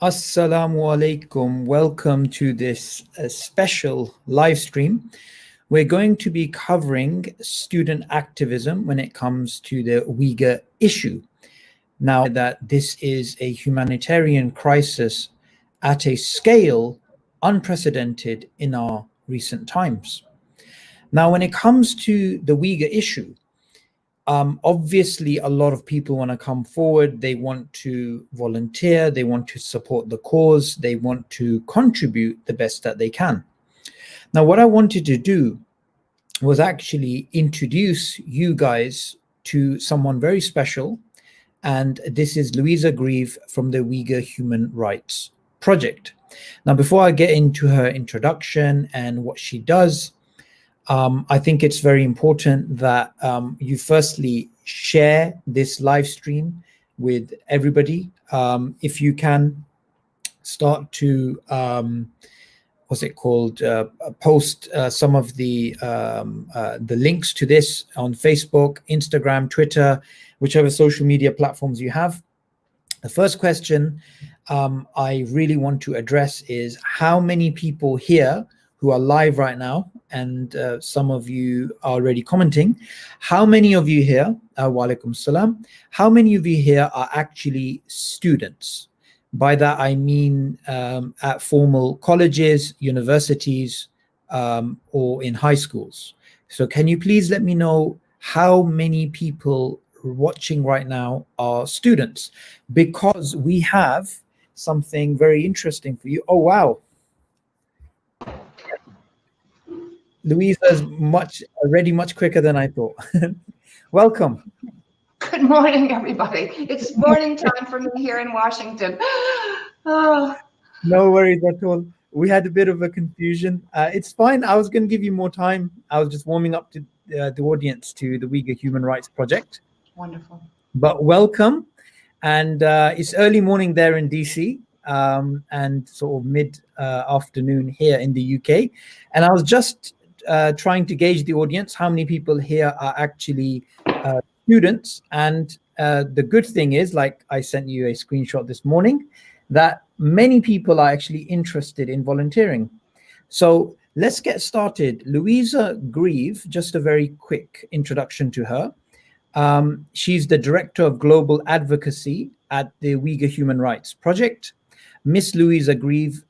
Assalamu alaikum. Welcome to this special live stream. We're going to be covering student activism when it comes to the Uyghur issue. Now that this is a humanitarian crisis at a scale unprecedented in our recent times. Now, when it comes to the Uyghur issue, obviously, a lot of people want to come forward. They want to volunteer. They want to support the cause. They want to contribute the best that they can. Now, what I wanted to do was actually introduce you guys to someone very special. And this is Louisa Greve from the Uyghur Human Rights Project. Now, before I get into her introduction and what she does, I think it's very important that you firstly share this live stream with everybody. If you can start to, post some of the links to this on Facebook, Instagram, Twitter, whichever social media platforms you have. The first question I really want to address is how many people here who are live right now, and some of you are already commenting, how many of you here, wa alaikum salam, how many of you here are actually students? By that I mean at formal colleges, universities, or in high schools. So can you please let me know how many people watching right now are students? Because we have something very interesting for you. Oh, wow. Louisa is already much quicker than I thought. Welcome. Good morning, everybody. It's morning time for me here in Washington. Oh. No worries at all. We had a bit of a confusion. It's fine. I was going to give you more time. I was just warming up to the audience to the Uyghur Human Rights Project. Wonderful. But welcome. And it's early morning there in DC. And sort of mid afternoon here in the UK. And I was just trying to gauge the audience, how many people here are actually students. And the good thing is, like I sent you a screenshot this morning, that many people are actually interested in volunteering. So let's get started. Louisa Greve, just a very quick introduction to her. She's the Director of Global Advocacy at the Uyghur Human Rights Project. Miss Louisa Greve,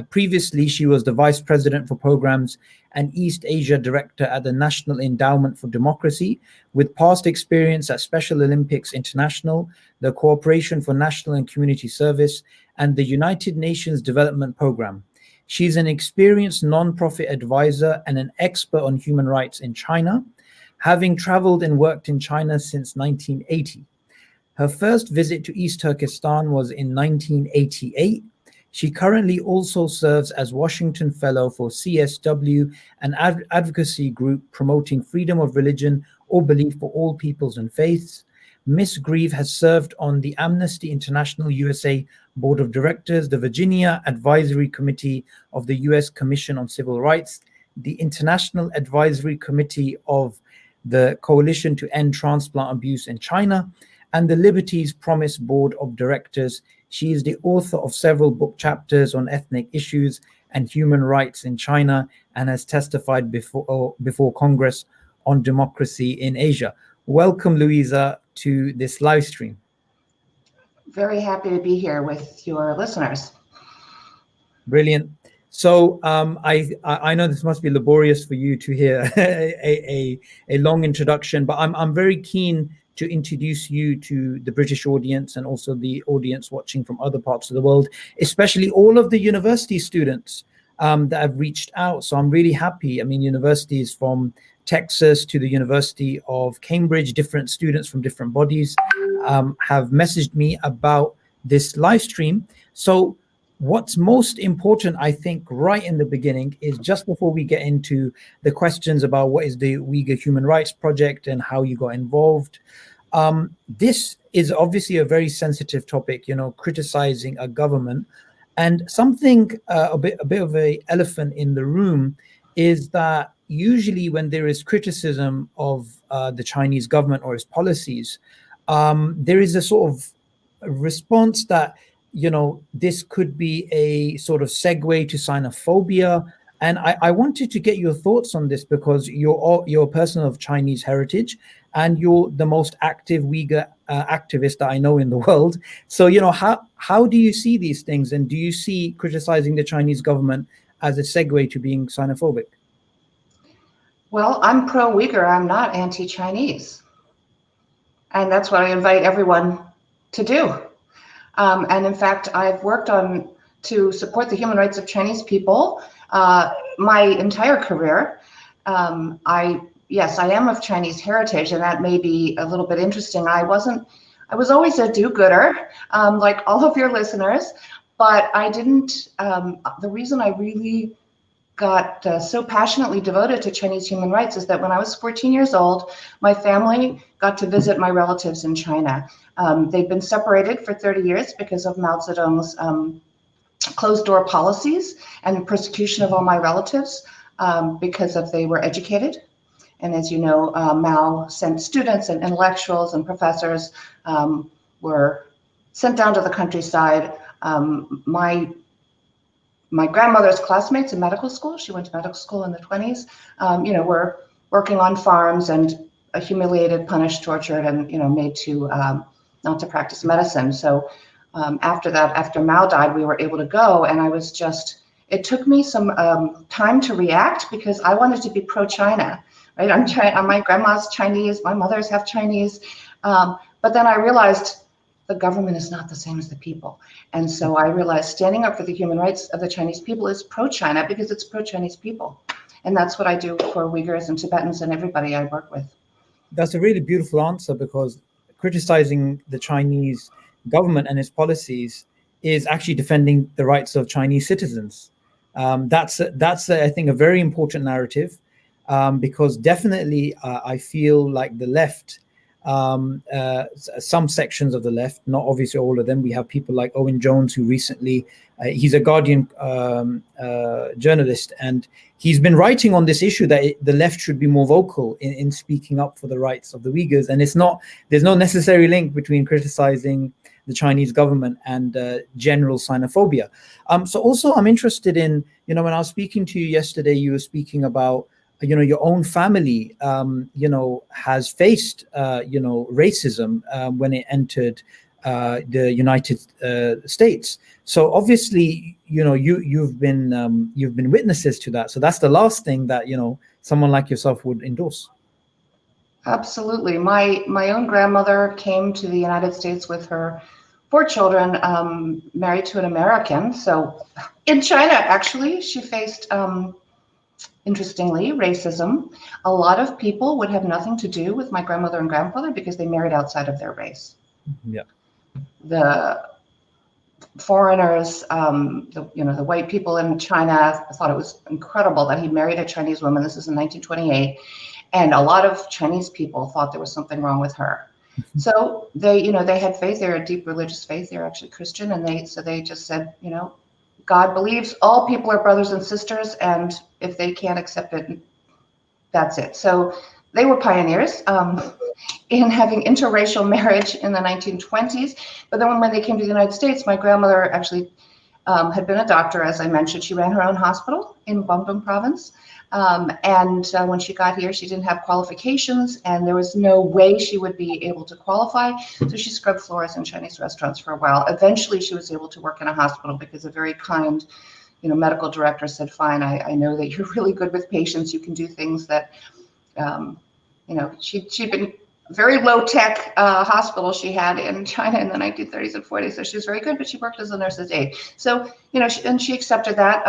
previously she was the Vice President for Programs and East Asia Director at the National Endowment for Democracy, with past experience at Special Olympics International, the Cooperation for National and Community Service, and the United Nations Development Programme. She's an experienced non-profit advisor and an expert on human rights in China, having traveled and worked in China since 1980. Her first visit to East Turkistan was in 1988. She currently also serves as Washington Fellow for CSW, an advocacy group promoting freedom of religion or belief for all peoples and faiths. Ms. Greve has served on the Amnesty International USA Board of Directors, the Virginia Advisory Committee of the US Commission on Civil Rights, the International Advisory Committee of the Coalition to End Transplant Abuse in China, and the Liberties Promise Board of Directors. She is the author of several book chapters on ethnic issues and human rights in China, and has testified before Congress on democracy in Asia. Welcome, Louisa, to this live stream. Very happy to be here with your listeners. Brilliant. So I know this must be laborious for you to hear a long introduction, but I'm very keen to introduce you to the British audience and also the audience watching from other parts of the world, especially all of the university students that have reached out. So I'm really happy. I mean, universities from Texas to the University of Cambridge, different students from different bodies have messaged me about this live stream. So what's most important, I think, right in the beginning is just before we get into the questions about what is the Uyghur Human Rights Project and how you got involved. This is obviously a very sensitive topic, you know, criticizing a government. And something, a bit of an elephant in the room is that usually when there is criticism of the Chinese government or its policies, there is a sort of response that this could be a sort of segue to xenophobia. And I wanted to get your thoughts on this because you're a person of Chinese heritage and you're the most active Uyghur activist that I know in the world. So, how do you see these things? And do you see criticizing the Chinese government as a segue to being xenophobic? Well, I'm pro-Uyghur. I'm not anti-Chinese. And that's what I invite everyone to do. And in fact, I've worked to support the human rights of Chinese people my entire career. Yes, I am of Chinese heritage, and that may be a little bit interesting. I was always a do-gooder, like all of your listeners, but I didn't, the reason I really got so passionately devoted to Chinese human rights is that when I was 14 years old, my family got to visit my relatives in China. They'd been separated for 30 years because of Mao Zedong's closed door policies and persecution of all my relatives because they were educated. And as you know, Mao sent students and intellectuals and professors were sent down to the countryside. My grandmother's classmates in medical school, she went to medical school in the 20s, were working on farms and humiliated, punished, tortured, and, made to not to practice medicine. So after Mao died, we were able to go, and it took me some time to react because I wanted to be pro-China, right? My grandma's Chinese, my mother's half Chinese, but then I realized the government is not the same as the people. And so I realized standing up for the human rights of the Chinese people is pro-China because it's pro-Chinese people. And that's what I do for Uyghurs and Tibetans and everybody I work with. That's a really beautiful answer, because criticizing the Chinese government and its policies is actually defending the rights of Chinese citizens. That's I think, a very important narrative, because definitely I feel like the left, some sections of the left, not obviously all of them. We have people like Owen Jones, who recently, he's a Guardian journalist, and he's been writing on this issue that the left should be more vocal in speaking up for the rights of the Uyghurs. And there's no necessary link between criticizing the Chinese government and general xenophobia. So also I'm interested in, when I was speaking to you yesterday, you were speaking about, your own family, has faced, racism when it entered the United States. So obviously, you've been witnesses to that. So that's the last thing that, someone like yourself would endorse. Absolutely. My own grandmother came to the United States with her 4 children, married to an American. So in China, actually, she faced, interestingly, racism. A lot of people would have nothing to do with my grandmother and grandfather because they married outside of their race. Yeah. The foreigners, the white people in China, thought it was incredible that he married a Chinese woman. This is in 1928. And a lot of Chinese people thought there was something wrong with her. So they had faith. They're a deep religious faith. They're actually Christian. And they just said, God believes all people are brothers and sisters. And if they can't accept it, that's it. So they were pioneers in having interracial marriage in the 1920s. But then when they came to the United States, my grandmother actually had been a doctor, as I mentioned. She ran her own hospital in Guangdong province. And when she got here, she didn't have qualifications, and there was no way she would be able to qualify. So she scrubbed floors in Chinese restaurants for a while. Eventually, she was able to work in a hospital because a very kind, medical director said, "Fine, I know that you're really good with patients. You can do things that, she'd been very low-tech hospital she had in China in the 1930s and 40s. So she was very good, but she worked as a nurse's aide. So, and she accepted that,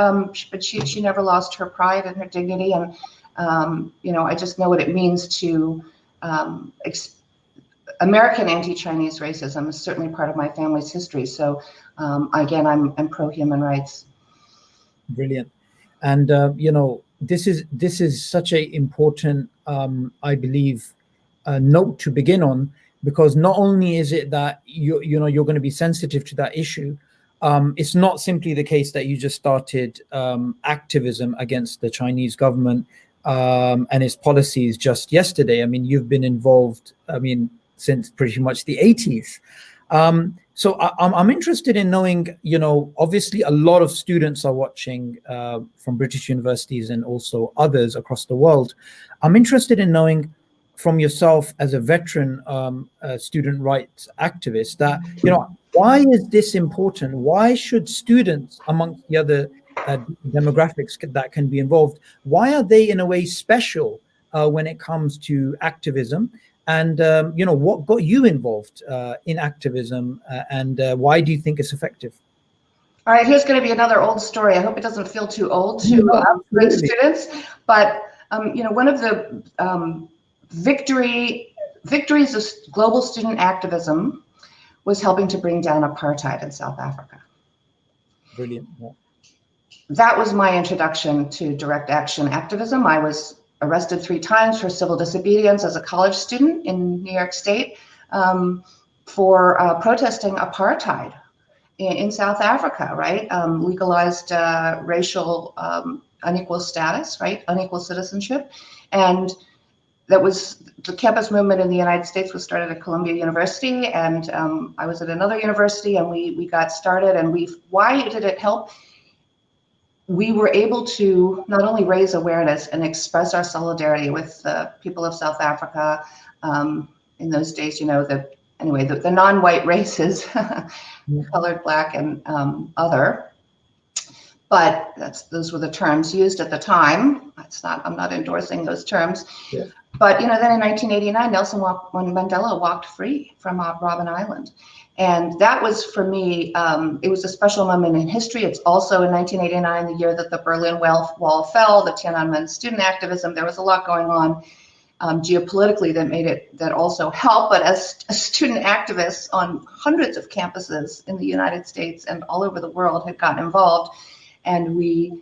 but she never lost her pride and her dignity. And, I just know what it means to, American anti-Chinese racism is certainly part of my family's history. So, again, I'm pro-human rights. Brilliant. And, this is such a important, I believe, note to begin on, because not only is it that you're going to be sensitive to that issue, it's not simply the case that you just started activism against the Chinese government and its policies just yesterday. I mean, you've been involved, since pretty much the 80s. So I'm interested in knowing, obviously a lot of students are watching from British universities and also others across the world. I'm interested in knowing from yourself as a veteran student rights activist that, why is this important? Why should students, amongst the other demographics that can be involved, why are they in a way special when it comes to activism? And what got you involved in activism, and why do you think it's effective? All right, here's going to be another old story. I hope it doesn't feel too old to No, bring absolutely. students. But one of the victories of global student activism was helping to bring down apartheid in South Africa. Brilliant. Yeah. That was my introduction to direct action activism. I was arrested 3 times for civil disobedience as a college student in New York State for protesting apartheid in South Africa, right? Legalized racial unequal status, right? Unequal citizenship. And that was the campus movement in the United States was started at Columbia University, and I was at another university, and we got started. And why did it help? We were able to not only raise awareness and express our solidarity with the people of South Africa. In those days, the non-white races, colored, black, and other. But those were the terms used at the time. I'm not endorsing those terms. Yeah. But then in 1989, Nelson Mandela walked free from Robben Island. And that was, for me, it was a special moment in history. It's also in 1989, the year that the Berlin Wall fell, the Tiananmen student activism. There was a lot going on geopolitically that also helped. But as a student activist on hundreds of campuses in the United States and all over the world had gotten involved, and we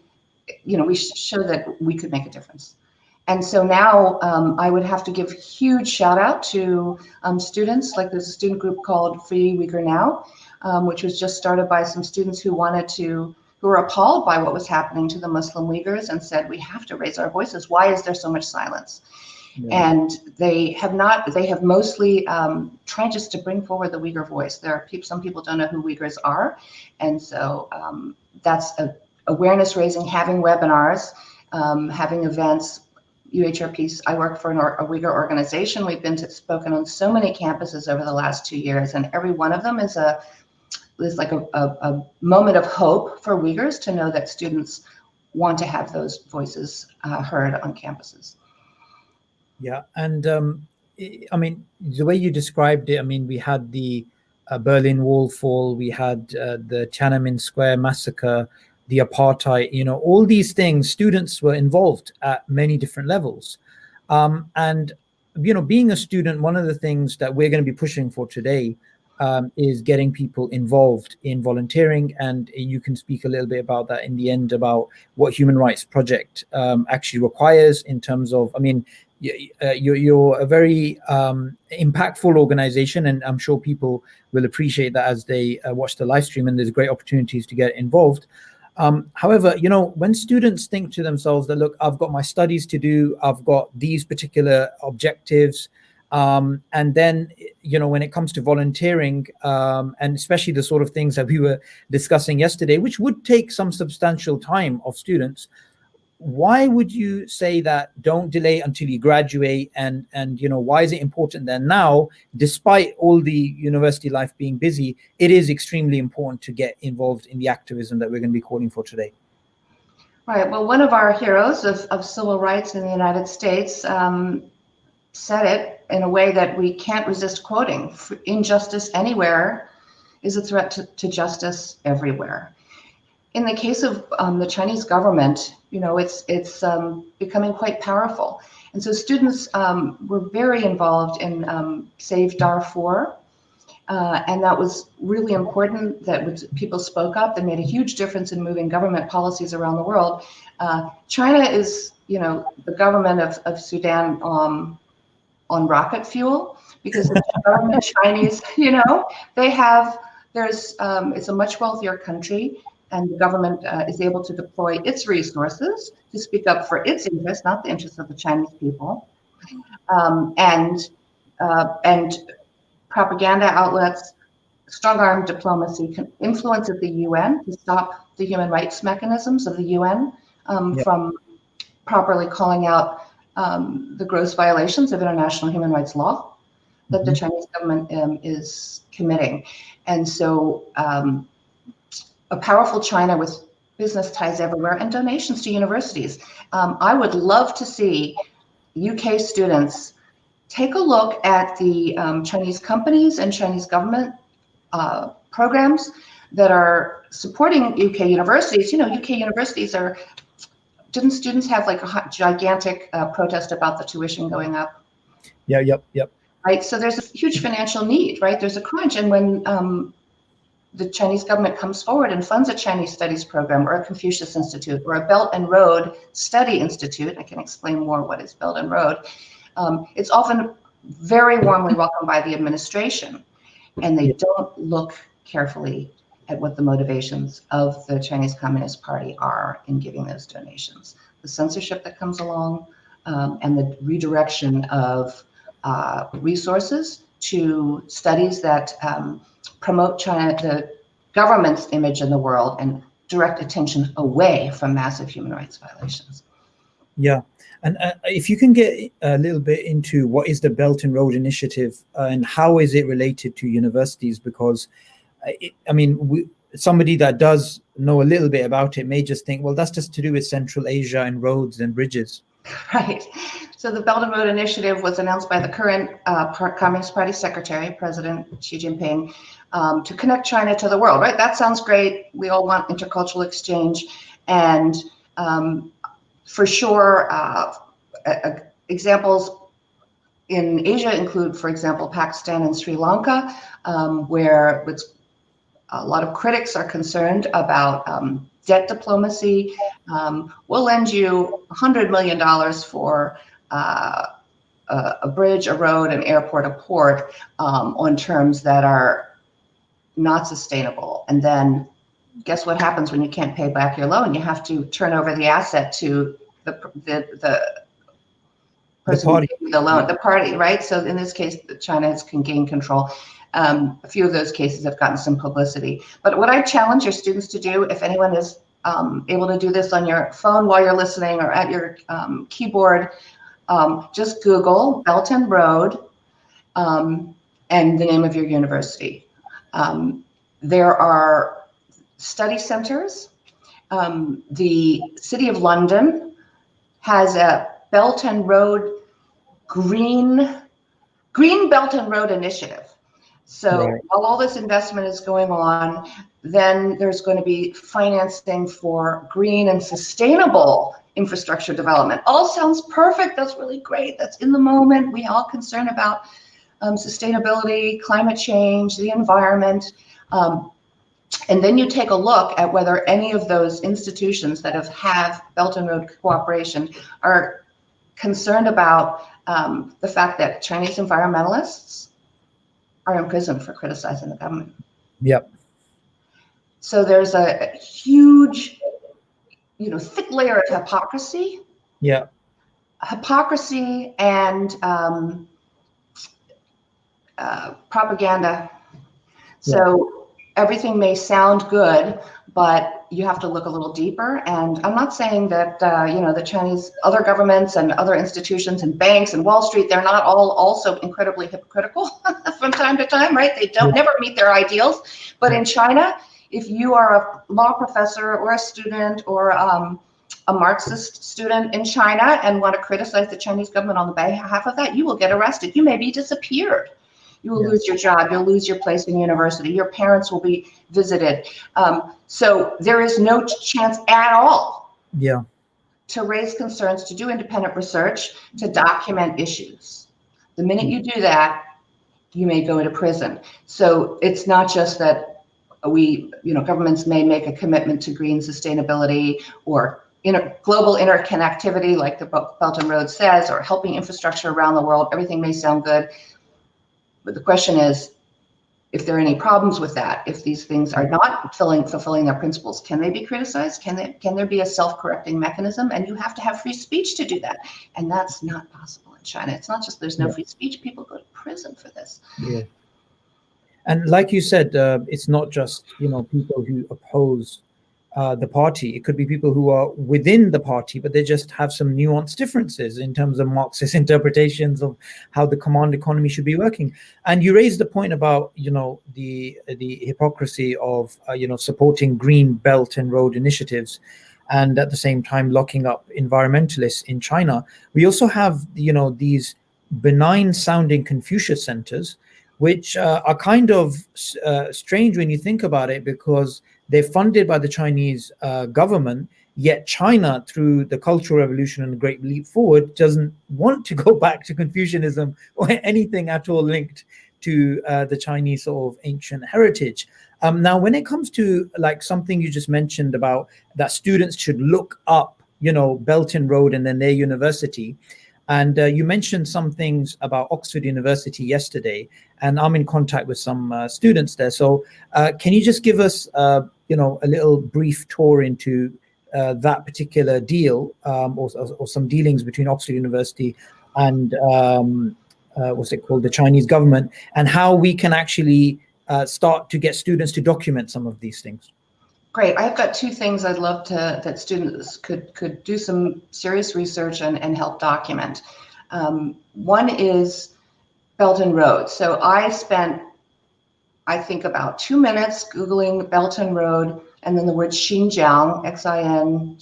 showed that we could make a difference. And so now I would have to give huge shout out to students. Like there's a student group called Free Uyghur Now, which was just started by some students who were appalled by what was happening to the Muslim Uyghurs and said, we have to raise our voices. Why is there so much silence? Yeah. And they have mostly tried just to bring forward the Uyghur voice. Some people don't know who Uyghurs are. And so that's awareness raising, having webinars, having events. UHRP, I work for a Uyghur organization. We've spoken on so many campuses over the last 2 years, and every one of them is like a moment of hope for Uyghurs to know that students want to have those voices heard on campuses. Yeah, and I mean, the way you described it, I mean, we had the Berlin Wall fall, we had the Tiananmen Square massacre, the apartheid, all these things, students were involved at many different levels. And, being a student, one of the things that we're going to be pushing for today is getting people involved in volunteering. And you can speak a little bit about that in the end, about what Human Rights Project actually requires in terms of, I mean, you're a very impactful organization, and I'm sure people will appreciate that as they watch the live stream, and there's great opportunities to get involved. However, when students think to themselves that, look, I've got my studies to do, I've got these particular objectives, and then, when it comes to volunteering, and especially the sort of things that we were discussing yesterday, which would take some substantial time of students, why would you say that don't delay until you graduate? And why is it important that now, despite all the university life being busy, it is extremely important to get involved in the activism that we're going to be calling for today? Right. Well, one of our heroes of civil rights in the United States said it in a way that we can't resist quoting: injustice anywhere is a threat to justice everywhere. In the case of the Chinese government, it's becoming quite powerful. And so students were very involved in Save Darfur. And that was really important that people spoke up. They made a huge difference in moving government policies around the world. China is, the government of Sudan on rocket fuel, because the government Chinese, it's a much wealthier country. And the government is able to deploy its resources to speak up for its interests, not the interests of the Chinese people. And propaganda outlets, strong-arm diplomacy influences the UN to stop the human rights mechanisms of the UN from properly calling out the gross violations of international human rights law that the Chinese government is committing. And so a powerful China with business ties everywhere and donations to universities. I would love to see UK students take a look at the Chinese companies and Chinese government programs that are supporting UK universities. You know, UK universities are, didn't students have like a gigantic protest about the tuition going up? Yeah, yep. Right, so there's a huge financial need, right? There's a crunch, and when the Chinese government comes forward and funds a Chinese studies program or a Confucius Institute or a Belt and Road Study Institute, I can explain more what is Belt and Road, it's often very warmly welcomed by the administration, and they don't look carefully at what the motivations of the Chinese Communist Party are in giving those donations. The censorship that comes along and the redirection of resources to studies that promote China, the government's image in the world, and direct attention away from massive human rights violations. Yeah, and if you can get a little bit into what is the Belt and Road Initiative and how is it related to universities, because somebody that does know a little bit about it may just think, well, that's just to do with Central Asia and roads and bridges. Right. So the Belt and Road Initiative was announced by the current Communist Party Secretary, President Xi Jinping, to connect China to the world, right? That sounds great. We all want intercultural exchange. And for sure, examples in Asia include, for example, Pakistan and Sri Lanka, where a lot of critics are concerned about debt diplomacy. We'll lend you $100 million for a bridge, a road, an airport, a port on terms that are not sustainable. And then guess what happens when you can't pay back your loan? You have to turn over the asset to the person who gave you the loan, the party, right? So in this case, China can gain control. A few of those cases have gotten some publicity. But what I challenge your students to do, if anyone is able to do this on your phone while you're listening or at your keyboard, just Google Belt and Road and the name of your university. There are study centers. The City of London has a Belt and Road Green Belt and Road Initiative. So while all this investment is going on, then there's going to be financing for green and sustainable infrastructure development. All sounds perfect. That's really great. That's in the moment. We all concerned about sustainability, climate change, the environment. And then you take a look at whether any of those institutions that have Belt and Road cooperation are concerned about the fact that Chinese environmentalists are in prison for criticizing the government. Yep. So there's a huge, thick layer of hypocrisy. Yeah. Hypocrisy and propaganda. So everything may sound good, but you have to look a little deeper. And I'm not saying that, the Chinese other governments and other institutions and banks and Wall Street, they're not all also incredibly hypocritical from time to time, right? They don't never meet their ideals. But in China, if you are a law professor or a student or a Marxist student in China and want to criticize the Chinese government on behalf of that, you will get arrested. You may be disappeared. You will lose your job. You'll lose your place in university. Your parents will be visited. So there is no chance at all to raise concerns, to do independent research, to document issues. The minute you do that, you may go into prison. So it's not just that governments may make a commitment to green sustainability or global interconnectivity, like the Belt and Road says, or helping infrastructure around the world. Everything may sound good. But the question is, if there are any problems with that, if these things are not fulfilling their principles, can they be criticized? Can there be a self-correcting mechanism? And you have to have free speech to do that. And that's not possible in China. It's not just there's no free speech. People go to prison for this. Yeah. And like you said, it's not just, people who oppose the party. It could be people who are within the party, but they just have some nuanced differences in terms of Marxist interpretations of how the command economy should be working. And you raised the point about, the hypocrisy of, supporting green belt and road initiatives, and at the same time locking up environmentalists in China. We also have, these benign sounding Confucius centers, which are kind of strange when you think about it, because they're funded by the Chinese government, yet China, through the Cultural Revolution and the Great Leap Forward, doesn't want to go back to Confucianism or anything at all linked to the Chinese sort of ancient heritage. Now, when it comes to like something you just mentioned about that students should look up, Belt and Road and then their university, and you mentioned some things about Oxford University yesterday, and I'm in contact with some students there. So can you just give us, a little brief tour into that particular deal, or some dealings between Oxford University and what's it called, the Chinese government, and how we can actually start to get students to document some of these things? Great. I've got two things I'd love that students could do some serious research and help document. One is Belt and Road. So I spent, I think, about 2 minutes Googling Belt and Road and then the word Xinjiang, Xinjiang,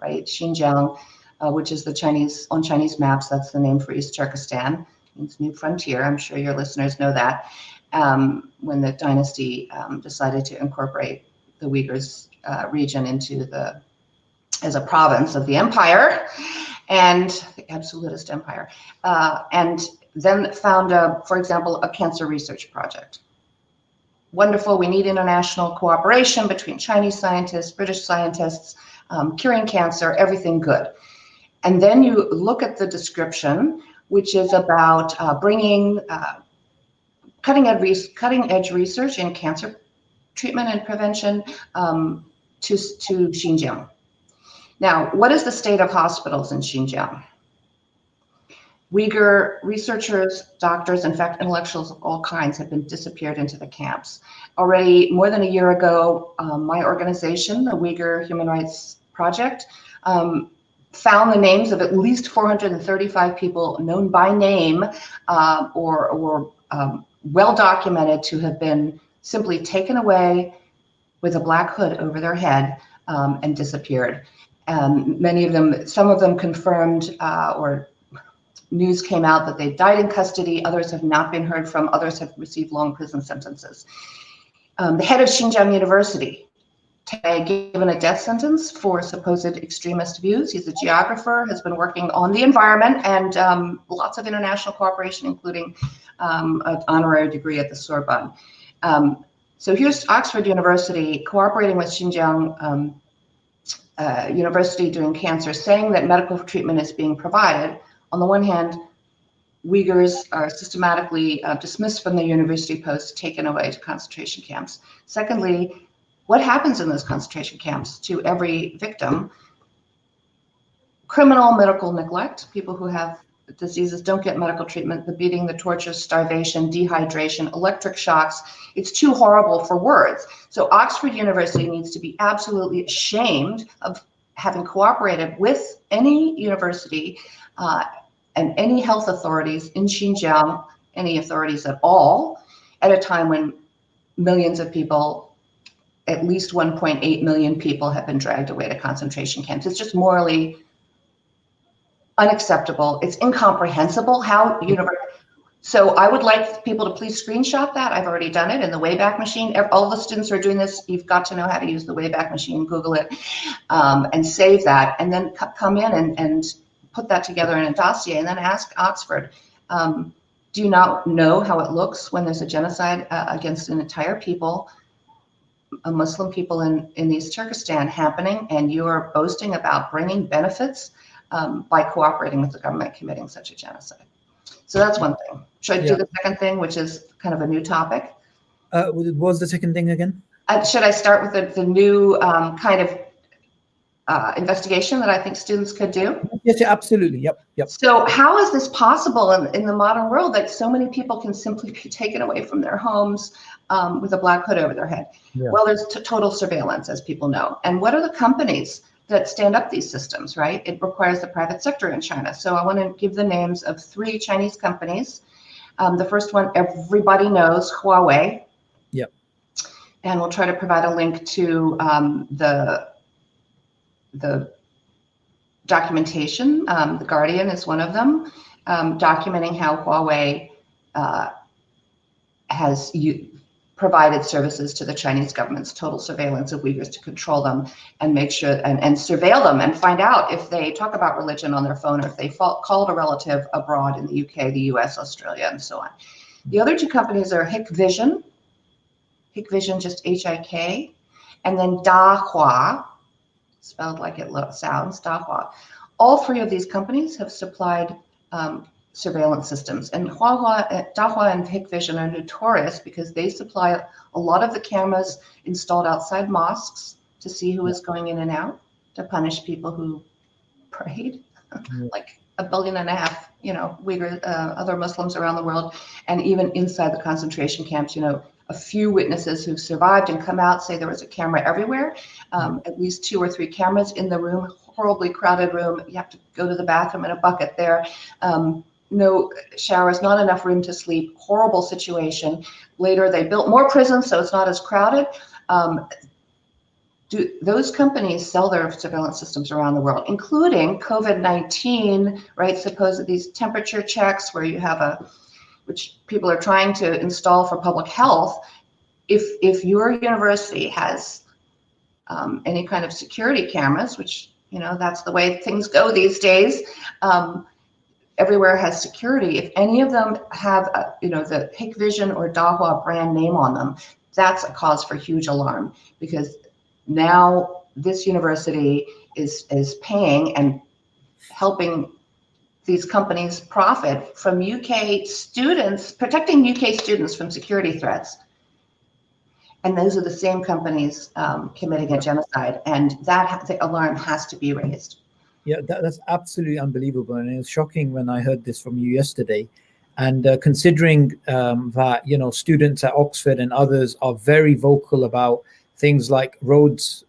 right? Xinjiang, which is on Chinese maps, that's the name for East Turkistan. It means new frontier. I'm sure your listeners know that. When the dynasty decided to incorporate the Uyghurs region as a province of the empire, and the absolutist empire, and then found, for example, a cancer research project. Wonderful, we need international cooperation between Chinese scientists, British scientists, curing cancer, everything good. And then you look at the description, which is about bringing cutting-edge research in cancer treatment and prevention to Xinjiang. Now, what is the state of hospitals in Xinjiang? Uyghur researchers, doctors, in fact, intellectuals of all kinds have been disappeared into the camps. Already more than a year ago, my organization, the Uyghur Human Rights Project, found the names of at least 435 people known by name or well documented to have been simply taken away with a black hood over their head and disappeared. Many of them, some of them confirmed or news came out that they died in custody. Others have not been heard from. Others have received long prison sentences. The head of Xinjiang University, given a death sentence for supposed extremist views. He's a geographer, has been working on the environment and lots of international cooperation, including an honorary degree at the Sorbonne. So here's Oxford University cooperating with Xinjiang University doing cancer, saying that medical treatment is being provided. On the one hand, Uyghurs are systematically dismissed from their university posts, taken away to concentration camps. Secondly, what happens in those concentration camps to every victim? Criminal medical neglect. People who have diseases don't get medical treatment. The beating, the torture, starvation, dehydration, electric shocks. It's too horrible for words. So Oxford University needs to be absolutely ashamed of having cooperated with any university and any health authorities in Xinjiang, any authorities at all, at a time when millions of people, at least 1.8 million people, have been dragged away to concentration camps. It's just morally unacceptable. It's incomprehensible how So I would like people to please screenshot that. I've already done it in the Wayback Machine. All the students who are doing this, you've got to know how to use the Wayback Machine, Google it, and save that, and then come in and put that together in a dossier, and then ask Oxford, do you not know how it looks when there's a genocide against an entire people, a Muslim people in East Turkistan happening, and you are boasting about bringing benefits by cooperating with the government committing such a genocide? So that's one thing. Should I do the second thing, which is kind of a new topic? What was the second thing again? Should I start with the new kind of investigation that I think students could do. Yes, yeah, absolutely. Yep. So how is this possible in the modern world that so many people can simply be taken away from their homes with a black hood over their head? Yeah. Well, there's total surveillance, as people know. And what are the companies that stand up these systems, right? It requires the private sector in China. So I want to give the names of 3 Chinese companies. The first one, everybody knows, Huawei. Yep. And we'll try to provide a link to the documentation. The Guardian is one of them, documenting how Huawei has provided services to the Chinese government's total surveillance of Uyghurs to control them and make sure and surveil them and find out if they talk about religion on their phone or if they called a relative abroad in the UK, the US, Australia, and so on. The other 2 companies are Hikvision, just H-I-K, and then Dahua, spelled like it sounds, Dahua. All 3 of these companies have supplied surveillance systems, and Dahua and Hikvision are notorious because they supply a lot of the cameras installed outside mosques to see who is going in and out, to punish people who prayed, like 1.5 billion, Uyghur, other Muslims around the world, and even inside the concentration camps, a few witnesses who've survived and come out say there was a camera everywhere, at least 2 or 3 cameras in the room, horribly crowded room. You have to go to the bathroom in a bucket there. No showers, not enough room to sleep, horrible situation. Later, they built more prisons, so it's not as crowded. Those companies sell their surveillance systems around the world, including COVID-19, right? Suppose these temperature checks where you have which people are trying to install for public health. If your university has any kind of security cameras, which, that's the way things go these days, everywhere has security. If any of them have, the Hikvision or Dahua brand name on them, that's a cause for huge alarm, because now this university is paying and helping these companies profit from UK students, protecting UK students from security threats. And those are the same companies committing a genocide, and the alarm has to be raised. Yeah, that's absolutely unbelievable, and it was shocking when I heard this from you yesterday. And considering that students at Oxford and others are very vocal about things like roads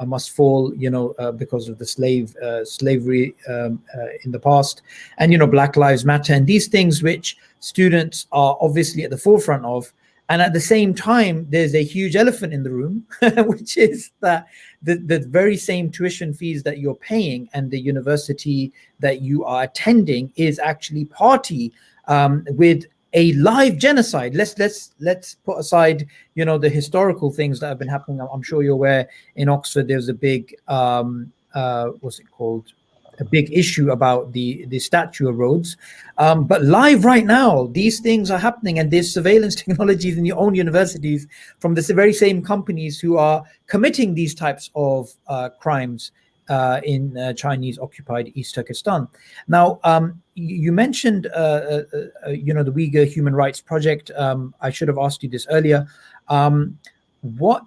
must fall, because of the slavery in the past, and Black Lives Matter, and these things which students are obviously at the forefront of. And at the same time, there's a huge elephant in the room, which is that the very same tuition fees that you're paying and the university that you are attending is actually party with a live genocide. Let's put aside, the historical things that have been happening. I'm sure you're aware in Oxford there's a big what's it called? A big issue about the statue of Rhodes. But live right now, these things are happening, and there's surveillance technologies in your own universities from the very same companies who are committing these types of crimes in Chinese-occupied East Turkestan. Now, you mentioned, the Uyghur Human Rights Project. I should have asked you this earlier. What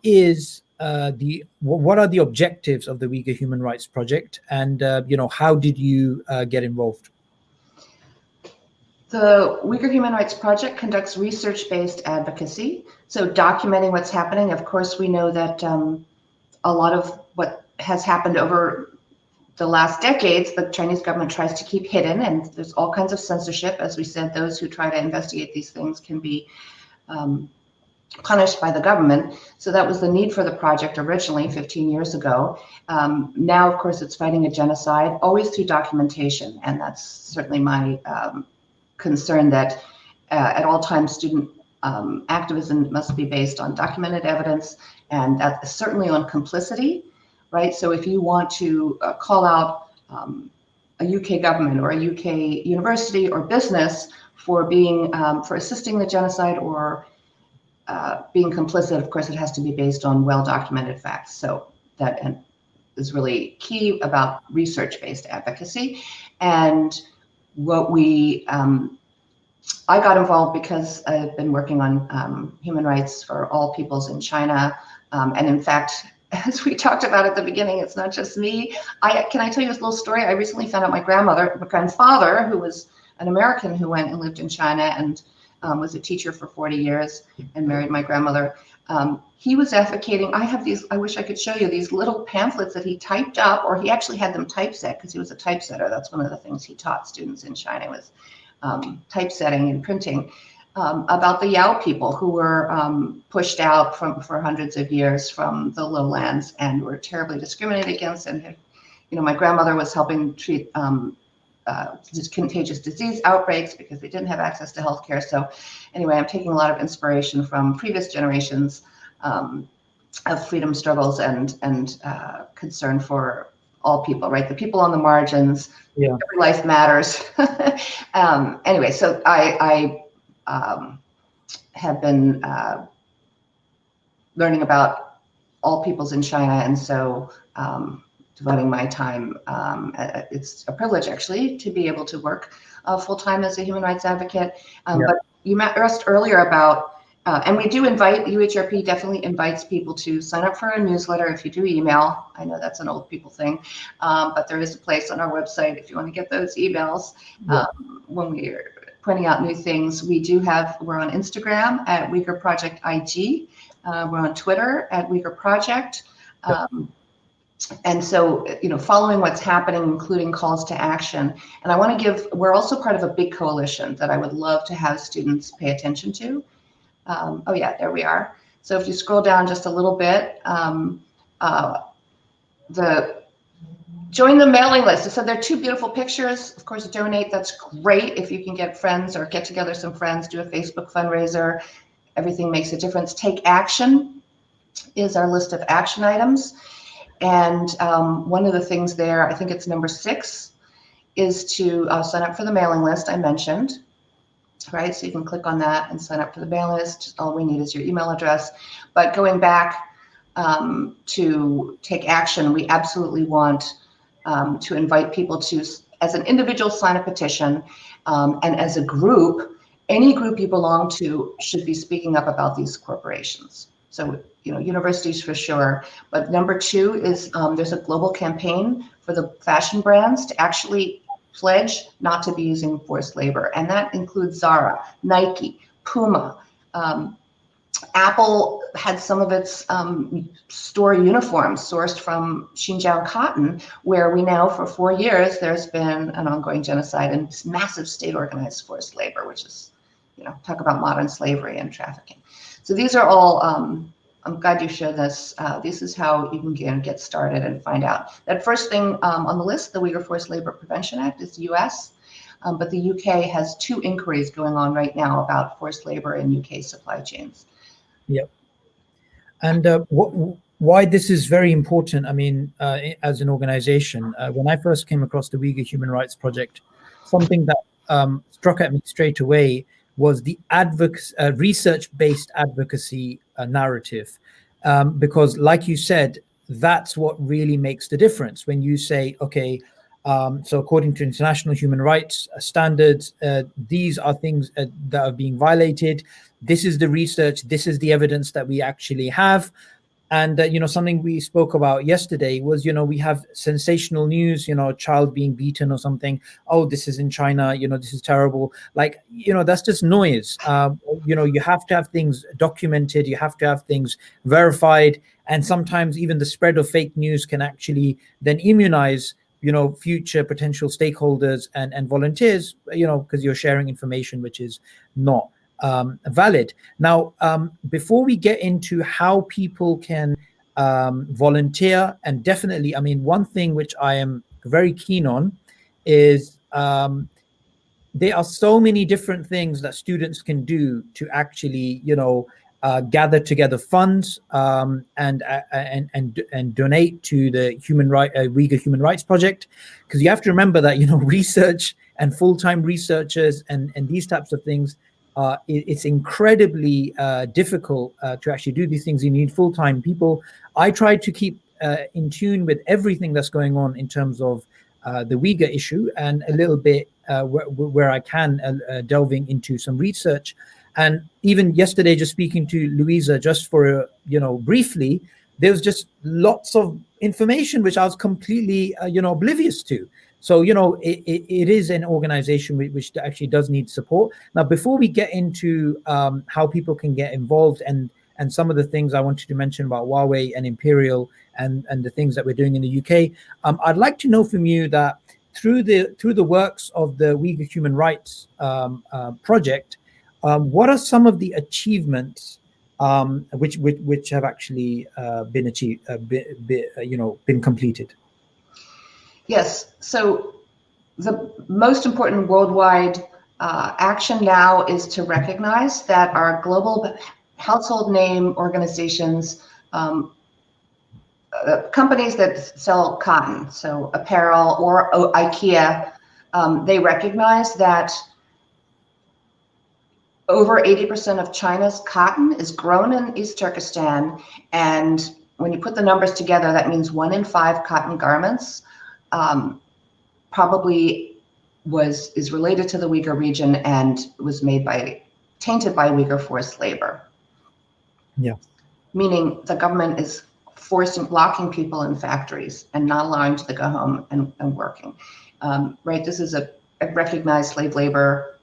are the objectives of the Uyghur Human Rights Project, and how did you get involved? The Uyghur Human Rights Project conducts research-based advocacy, so documenting what's happening. Of course, we know that a lot of what has happened over the last decades, the Chinese government tries to keep hidden, and there's all kinds of censorship. As we said, those who try to investigate these things can be punished by the government. So that was the need for the project originally 15 years ago. Now, of course, it's fighting a genocide, always through documentation. And that's certainly my concern, that at all times student activism must be based on documented evidence, and that's certainly on complicity, right? So if you want to call out a UK government or a UK university or business for being, for assisting the genocide or being complicit, of course, it has to be based on well-documented facts. So that is really key about research-based advocacy. And what I got involved because I've been working on human rights for all peoples in China. And in fact, as we talked about at the beginning, it's not just me. Can I tell you this little story? I recently found out my grandfather, who was an American who went and lived in China and was a teacher for 40 years and married my grandmother. He was advocating, I have these, I wish I could show you these little pamphlets that he typed up, or he actually had them typeset because he was a typesetter. That's one of the things he taught students in China was typesetting and printing. About the Yao people who were pushed out for hundreds of years from the lowlands and were terribly discriminated against. And my grandmother was helping treat contagious disease outbreaks because they didn't have access to healthcare. So anyway, I'm taking a lot of inspiration from previous generations of freedom struggles and concern for all people, right? The people on the margins. Yeah. Every life matters. Anyway, so I have been learning about all peoples in China, and so devoting my time. It's a privilege, actually, to be able to work full-time as a human rights advocate. But you asked earlier about, and we do invite, UHRP definitely invites people to sign up for a newsletter if you do email. I know that's an old people thing, but there is a place on our website if you want to get those emails when we're pointing out new things. We're on Instagram at Uyghur Project IG. We're on Twitter at Uyghur Project. And so, following what's happening, including calls to action. And I want to we're also part of a big coalition that I would love to have students pay attention to. Oh yeah, there we are. So if you scroll down just a little bit, join the mailing list. So there are two beautiful pictures. Of course, donate, that's great. If you can get friends or get together some friends, do a Facebook fundraiser. Everything makes a difference. Take action is our list of action items. And one of the things there, I think it's number 6, is to sign up for the mailing list I mentioned, right? So you can click on that and sign up for the mailing list. All we need is your email address. But going back to take action, we absolutely want to invite people to, as an individual, sign a petition, and as a group, any group you belong to should be speaking up about these corporations. So, universities for sure. But number 2 is there's a global campaign for the fashion brands to actually pledge not to be using forced labor. And that includes Zara, Nike, Puma. Apple had some of its store uniforms sourced from Xinjiang cotton, where we know for 4 years there's been an ongoing genocide and massive state organized forced labor, which is, talk about modern slavery and trafficking. So these are all, I'm glad you showed this. This is how you can get started and find out. That first thing on the list, the Uyghur Forced Labor Prevention Act, is the US, but the UK has 2 inquiries going on right now about forced labor in UK supply chains. Yep. And why this is very important, as an organization, when I first came across the Uyghur Human Rights Project, something that struck at me straight away was the research-based advocacy narrative. Because like you said, that's what really makes the difference. When you say, okay, so according to international human rights standards, these are things that are being violated. This is the research, this is the evidence that we actually have. And, something we spoke about yesterday was, we have sensational news, a child being beaten or something. Oh, this is in China, this is terrible. Like, that's just noise. You have to have things documented. You have to have things verified. And sometimes even the spread of fake news can actually then immunize, future potential stakeholders and volunteers, because you're sharing information which is not valid. Now, before we get into how people can volunteer, and definitely, one thing which I am very keen on is there are so many different things that students can do to actually, gather together funds and donate to the Uyghur Human Rights Project, because you have to remember that research and full-time researchers and these types of things. It's incredibly difficult to actually do these things. You need full-time people. I try to keep in tune with everything that's going on in terms of the Uyghur issue, and a little bit where I can delving into some research. And even yesterday, just speaking to Louisa, just for briefly, there was just lots of information which I was completely, oblivious to. So, it is an organization which actually does need support. Now, before we get into how people can get involved and some of the things I wanted to mention about Huawei and Imperial and the things that we're doing in the UK, I'd like to know from you that through the works of the Uyghur Human Rights Project, what are some of the achievements which have actually been achieved, been completed? Yes. So the most important worldwide action now is to recognize that our global household name organizations, companies that sell cotton, so apparel or IKEA, they recognize that over 80% of China's cotton is grown in East Turkistan. And when you put the numbers together, that means 1 in 5 cotton garments probably is related to the Uyghur region and was tainted by Uyghur forced labor. Yeah. Meaning the government is blocking people in factories and not allowing them to go home and working. Right. This is a recognized slave labor,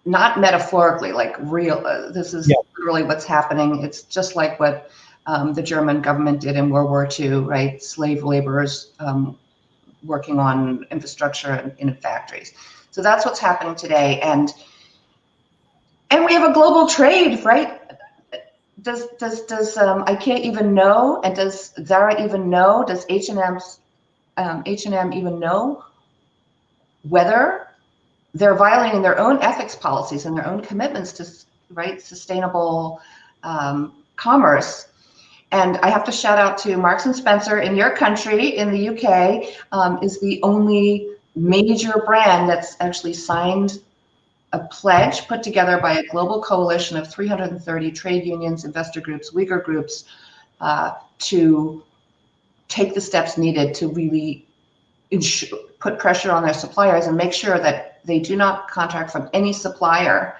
not metaphorically, like real. This is literally what's happening. It's just like what the German government did in World War II, right? Slave laborers working on infrastructure in factories. So that's what's happening today. And we have a global trade, right? Does IKEA even know? And does Zara even know? Does H&M even know whether they're violating their own ethics policies and their own commitments to sustainable commerce? And I have to shout out to Marks and Spencer in your country, in the UK, is the only major brand that's actually signed a pledge put together by a global coalition of 330 trade unions, investor groups, Uyghur groups, to take the steps needed to really put pressure on their suppliers and make sure that they do not contract from any supplier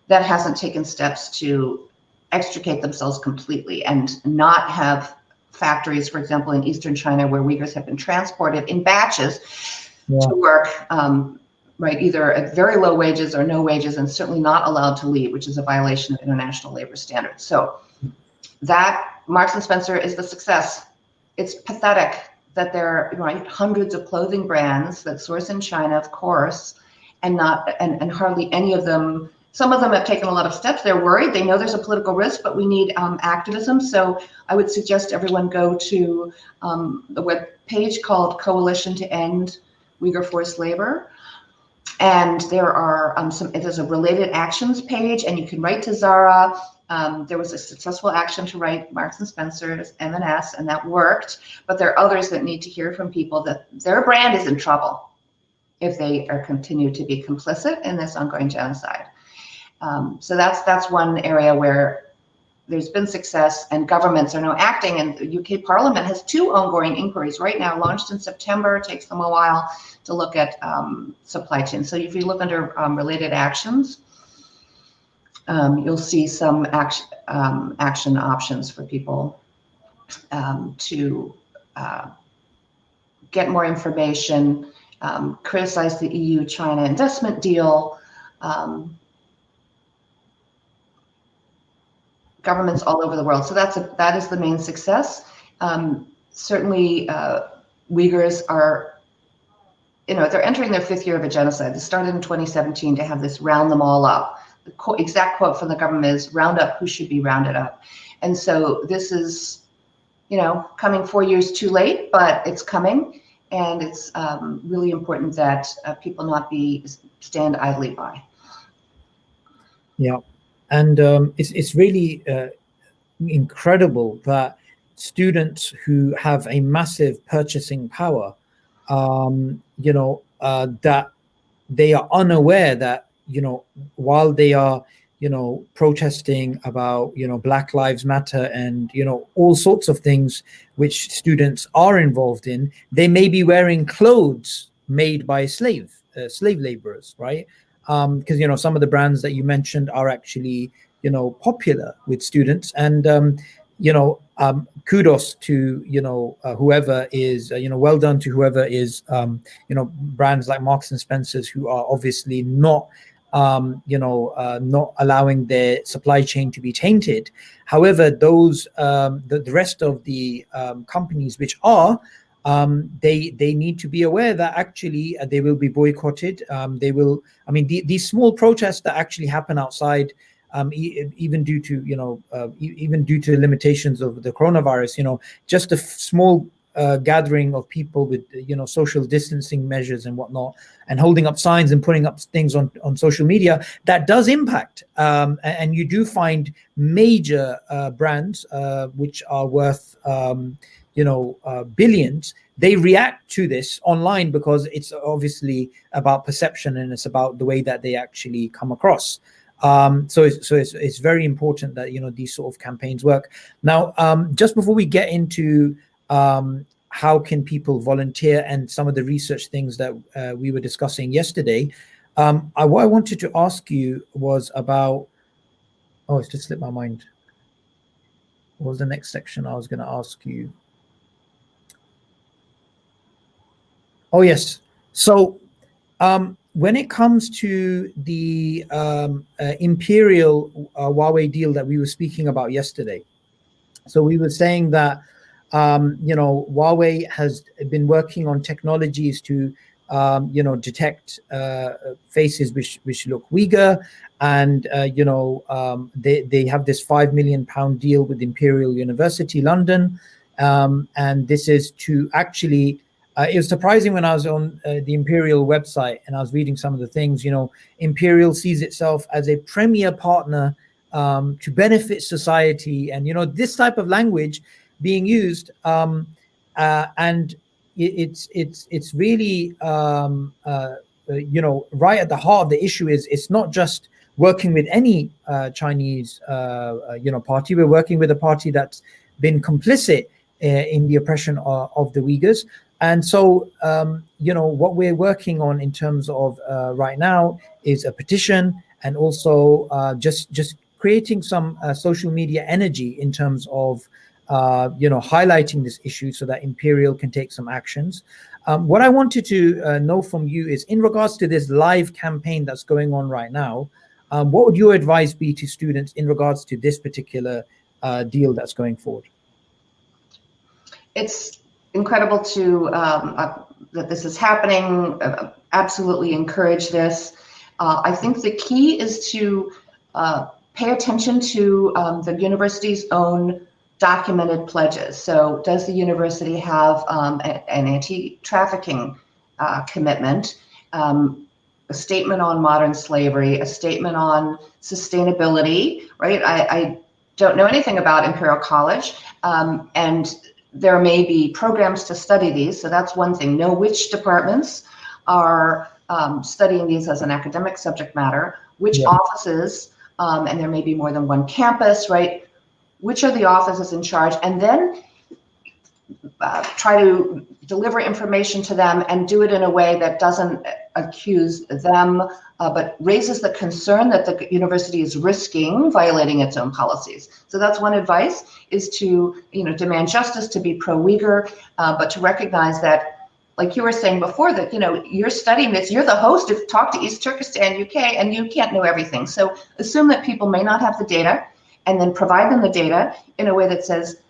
that hasn't taken steps to extricate themselves completely and not have factories, for example, in Eastern China, where Uyghurs have been transported in batches to work, either at very low wages or no wages, and certainly not allowed to leave, which is a violation of international labor standards. So that Marks and Spencer is the success. It's pathetic that there are hundreds of clothing brands that source in China, of course, and hardly any of them. Some of them have taken a lot of steps. They're worried. They know there's a political risk, but we need activism. So I would suggest everyone go to the web page called Coalition to End Uyghur Forced Labor. And there are there's a related actions page, and you can write to Zara. There was a successful action to write Marks and Spencer's, M&S, and that worked. But there are others that need to hear from people that their brand is in trouble if they continue to be complicit in this ongoing genocide. So that's one area where there's been success, and governments are now acting. And the UK Parliament has 2 ongoing inquiries right now, launched in September. It takes them a while to look at supply chain. So if you look under related actions, you'll see some action options for people to get more information, criticize the EU-China investment deal. Governments all over the world. So that is the main success. Certainly, Uyghurs are, they're entering their 5th year of a genocide. They started in 2017 to have this round them all up. The exact quote from the government is, "Round up who should be rounded up." And so this is, coming 4 years too late, but it's coming, and it's really important that people not stand idly by. Yeah. And it's really incredible that students who have a massive purchasing power, that they are unaware that, while they are, protesting about, Black Lives Matter and, all sorts of things which students are involved in, they may be wearing clothes made by slave laborers, right? Because some of the brands that you mentioned are actually popular with students, and kudos to whoever is well done to whoever is brands like Marks and Spencers, who are obviously not not allowing their supply chain to be tainted. However, those the rest of the companies which are they need to be aware that actually they will be boycotted. They will. I mean, these small protests that actually happen outside, even due to even due to limitations of the coronavirus, just a small gathering of people with social distancing measures and whatnot, and holding up signs and putting up things on social media, that does impact. And you do find major brands which are worth billions. They react to this online because it's obviously about perception, and it's about the way that they actually come across. So it's very important that these sort of campaigns work. Now, just before we get into how can people volunteer and some of the research things that we were discussing yesterday, what I wanted to ask you was about. Oh, it's just slipped my mind. What was the next section I was going to ask you? Oh, yes. So when it comes to the Imperial Huawei deal that we were speaking about yesterday, so we were saying that Huawei has been working on technologies to detect faces which look Uyghur, and they have this £5 million deal with Imperial University London, and this is to actually. It was surprising when I was on the Imperial website and I was reading some of the things. Imperial sees itself as a premier partner to benefit society, and this type of language being used, and it's really right at the heart of the issue. Is it's not just working with any Chinese party. We're working with a party that's been complicit in the oppression of the Uyghurs. And so, what we're working on in terms of right now is a petition, and also just creating some social media energy in terms of, highlighting this issue so that Imperial can take some actions. What I wanted to know from you is, in regards to this live campaign that's going on right now, what would your advice be to students in regards to this particular deal that's going forward? It's incredible to that this is happening. Absolutely encourage this. I think the key is to pay attention to the university's own documented pledges. So does the university have an anti-trafficking commitment, a statement on modern slavery, a statement on sustainability, right? I don't know anything about Imperial College, and there may be programs to study these, so that's one thing. Know which departments are studying these as an academic subject matter, which offices, and there may be more than one campus, right? Which are the offices in charge, and then try to deliver information to them and do it in a way that doesn't accuse them, but raises the concern that the university is risking violating its own policies. So that's one advice, is to demand justice, to be pro-Uyghur, but to recognize that, like you were saying before, that you're studying this, you're the host of Talk to East Turkistan UK, and you can't know everything. So assume that people may not have the data, and then provide them the data in a way that says,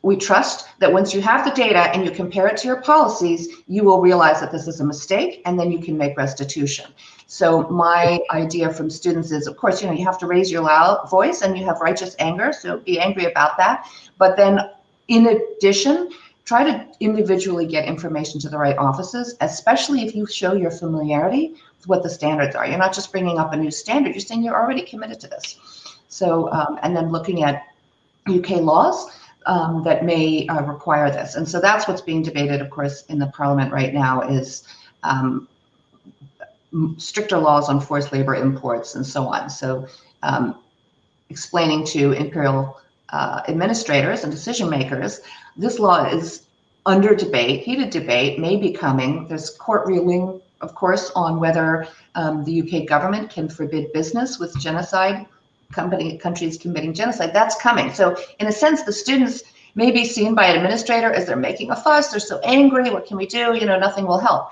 we trust that once you have the data and you compare it to your policies, you will realize that this is a mistake, and then you can make restitution. So my idea from students is, of course, you have to raise your loud voice, and you have righteous anger, so be angry about that. But then in addition, try to individually get information to the right offices, especially if you show your familiarity with what the standards are. You're not just bringing up a new standard, you're saying you're already committed to this. So, and then looking at UK laws that may require this. And so that's what's being debated, of course, in the Parliament right now, is stricter laws on forced labor imports and so on. So explaining to Imperial administrators and decision makers, this law is under debate, heated debate, may be coming. There's court ruling, of course, on whether the UK government can forbid business with genocide countries committing genocide. That's coming. So in a sense, the students may be seen by an administrator as they're making a fuss, they're so angry, what can we do? Nothing will help.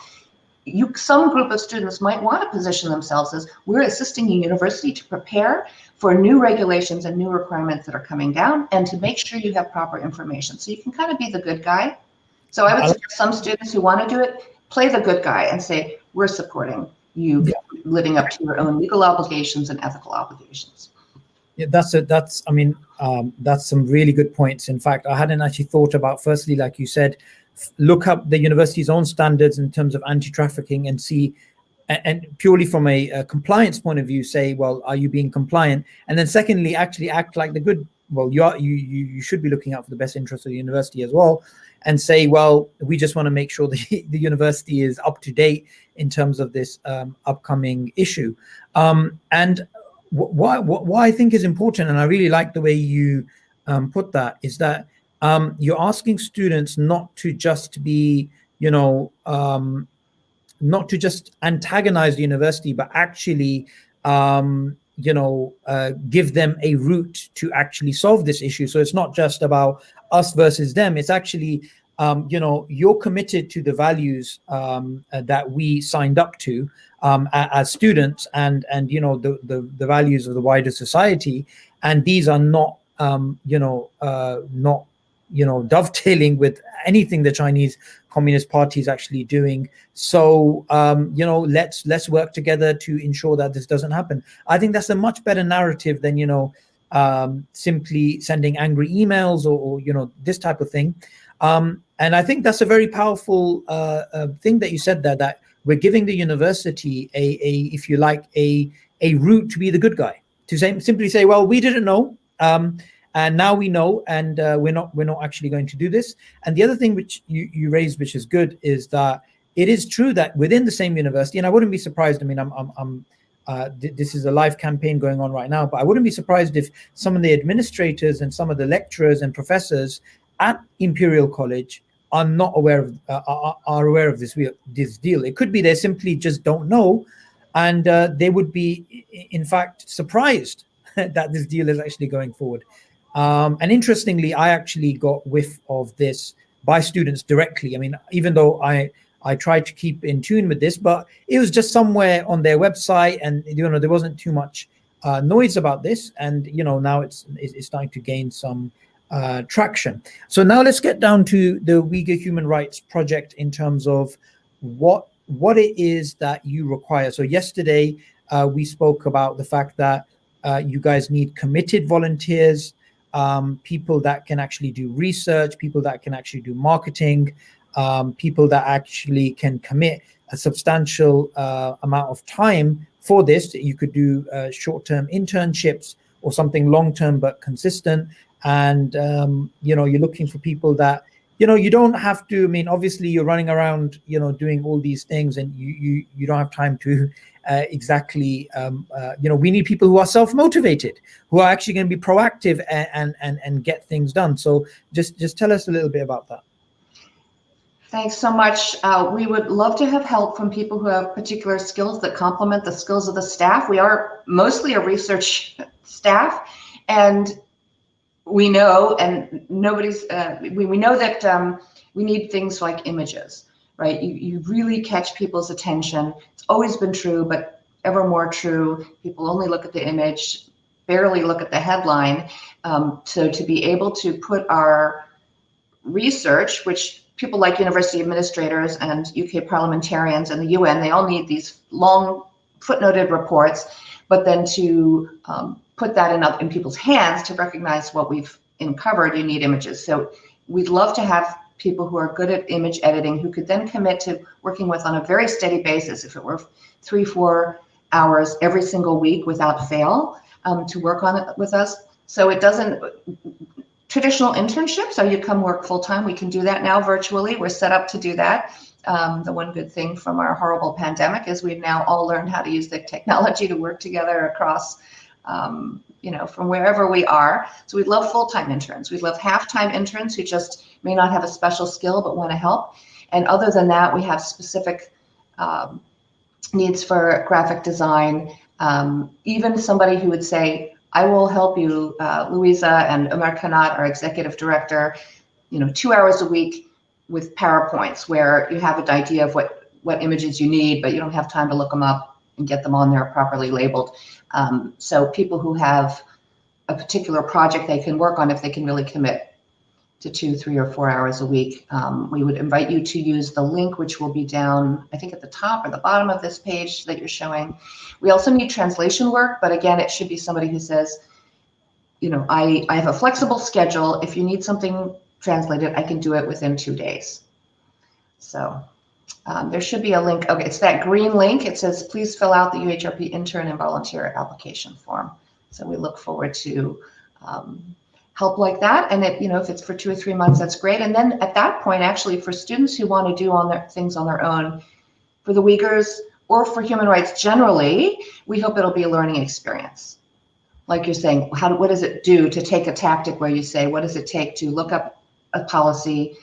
Some group of students might want to position themselves as, we're assisting the university to prepare for new regulations and new requirements that are coming down, and to make sure you have proper information. So you can kind of be the good guy. So I would suggest some students who want to do it, play the good guy and say, we're supporting you living up to your own legal obligations and ethical obligations. Yeah, that's some really good points. In fact, I hadn't actually thought about, firstly, like you said, look up the university's own standards in terms of anti-trafficking and see, and purely from a compliance point of view, say, well, are you being compliant? And then secondly, actually act like the good, well, you should be looking out for the best interest of the university as well, and say, well, we just want to make sure the university is up to date in terms of this upcoming issue. And what I think is important, and I really like the way you put that, is that you're asking students not to just be, not to just antagonize the university, but actually, give them a route to actually solve this issue. So it's not just about us versus them. It's actually, you're committed to the values that we signed up to as students, and the values of the wider society. And these are not, dovetailing with anything the Chinese Communist Party is actually doing. So, let's work together to ensure that this doesn't happen. I think that's a much better narrative than, simply sending angry emails or this type of thing. And I think that's a very powerful thing that you said there, that we're giving the university if you like, a route to be the good guy, to simply say, well, we didn't know. And now we know, and we're not actually going to do this. And the other thing which you raised, which is good, is that it is true that within the same university, and I wouldn't be surprised. I mean, this is a live campaign going on right now, but I wouldn't be surprised if some of the administrators and some of the lecturers and professors at Imperial College are not aware of are aware of this deal. It could be they simply just don't know, and they would be, in fact, surprised that this deal is actually going forward. And interestingly, I actually got whiff of this by students directly. I mean, even though I tried to keep in tune with this, but it was just somewhere on their website, and there wasn't too much noise about this. And now it's starting to gain some traction. So now let's get down to the Uyghur Human Rights Project in terms of what it is that you require. So yesterday we spoke about the fact that you guys need committed volunteers, people that can actually do research, people that can actually do marketing, people that actually can commit a substantial amount of time for this. You could do short-term internships or something long-term but consistent. And you're looking for people that you don't have to. I mean, obviously you're running around doing all these things, and you don't have time to exactly we need people who are self-motivated, who are actually going to be proactive and get things done. So just tell us a little bit about that. Thanks so much. We would love to have help from people who have particular skills that complement the skills of the staff. We are mostly a research staff, and we know, and we know that we need things like images, right? You really catch people's attention. It's always been true, but ever more true. People only look at the image, barely look at the headline. So to be able to put our research, which people like university administrators and UK parliamentarians and the UN, they all need these long footnoted reports, but then to put that in people's hands to recognize what we've uncovered, you need images. So we'd love to have people who are good at image editing, who could then commit to working with on a very steady basis, if it were 3-4 hours every single week without fail, to work on it with us. So it doesn't, traditional internships, so you come work full-time, we can do that now virtually. We're set up to do that. The one good thing from our horrible pandemic is we've now all learned how to use the technology to work together across from wherever we are. So we'd love full-time interns. We'd love half-time interns who just may not have a special skill but want to help. And other than that, we have specific needs for graphic design. Even somebody who would say, I will help you, Louisa and Umar Kanat, our executive director, 2 hours a week with PowerPoints where you have an idea of what images you need, but you don't have time to look them up and get them on there properly labeled. So people who have a particular project they can work on, if they can really commit to 2, 3, or 4 hours a week, we would invite you to use the link, which will be down, I think, at the top or the bottom of this page that you're showing. We also need translation work, but again, it should be somebody who says, I have a flexible schedule. If you need something translated, I can do it within 2 days. So there should be a link. Okay, it's that green link. It says, please fill out the UHRP intern and volunteer application form. So we look forward to help like that. And if it's for 2 or 3 months, that's great. And then at that point, actually, for students who want to do things on their own, for the Uyghurs or for human rights generally, we hope it'll be a learning experience. Like you're saying, what does it do to take a tactic where you say, what does it take to look up a policy,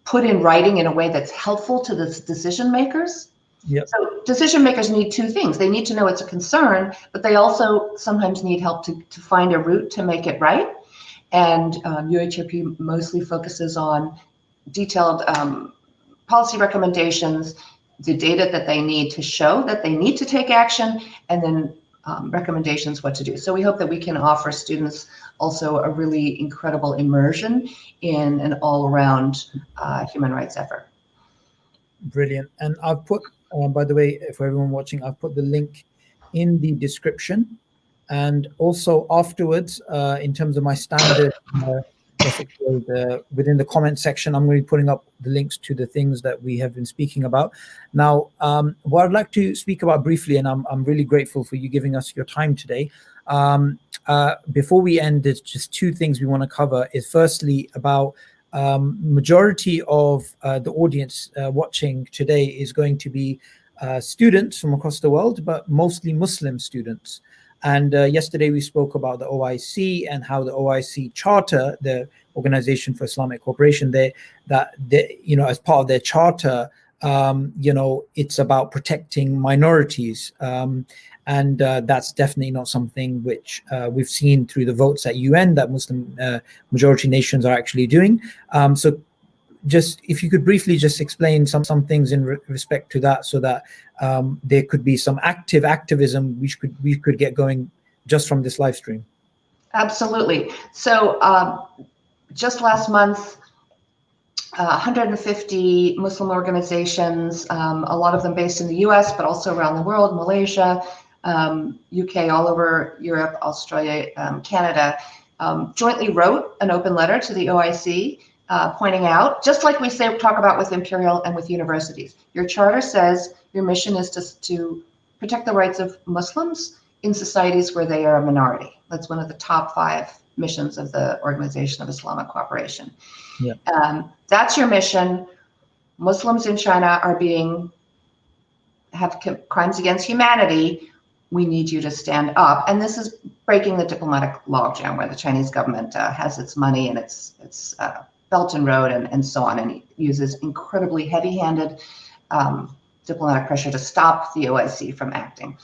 put in writing in a way that's helpful to the decision makers? Yep. So decision makers need 2 things. They need to know it's a concern, but they also sometimes need help to find a route to make it right. And UHRP mostly focuses on detailed policy recommendations, the data that they need to show that they need to take action, and then recommendations what to do. So we hope that we can offer students also a really incredible immersion in an all-around human rights effort. Brilliant. And I've put, by the way, for everyone watching, I've put the link in the description. And also afterwards, in terms of my standard, within the comment section, I'm going to be putting up the links to the things that we have been speaking about. Now, what I'd like to speak about briefly, and I'm really grateful for you giving us your time today. Before we end, there's just 2 things we want to cover. Is firstly about majority of the audience watching today is going to be students from across the world, but mostly Muslim students. And yesterday we spoke about the OIC and how the OIC charter, the Organization for Islamic Cooperation, as part of their charter, it's about protecting minorities. And that's definitely not something which we've seen through the votes at UN that Muslim majority nations are actually doing. So just if you could briefly just explain some things in respect to that, so that there could be some activism we could get going just from this live stream. Absolutely. So just last month, 150 Muslim organizations, a lot of them based in the US, but also around the world, Malaysia, UK, all over Europe, Australia, Canada, jointly wrote an open letter to the OIC pointing out, just like we talk about with Imperial and with universities, your charter says your mission is to protect the rights of Muslims in societies where they are a minority. That's one of the top 5 missions of the Organization of Islamic Cooperation. Yeah. That's your mission. Muslims in China have crimes against humanity. We need you to stand up. And this is breaking the diplomatic logjam where the Chinese government has its money and its Belt and Road and so on, and it uses incredibly heavy-handed diplomatic pressure to stop the OIC from acting.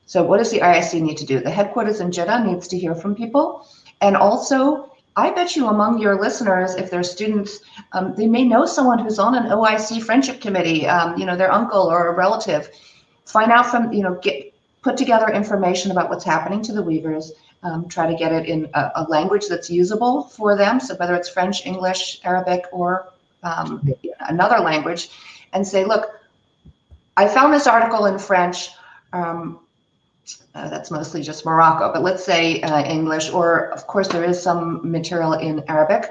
So what does the OIC need to do? The headquarters in Jeddah needs to hear from people. And also, I bet you among your listeners, if they're students, they may know someone who's on an OIC friendship committee, their uncle or a relative. Find out put together information about what's happening to the Uyghurs, try to get it in a language that's usable for them. So whether it's French, English, Arabic, or another language, and say, look, I found this article in French. That's mostly just Morocco, but let's say English, or of course there is some material in Arabic,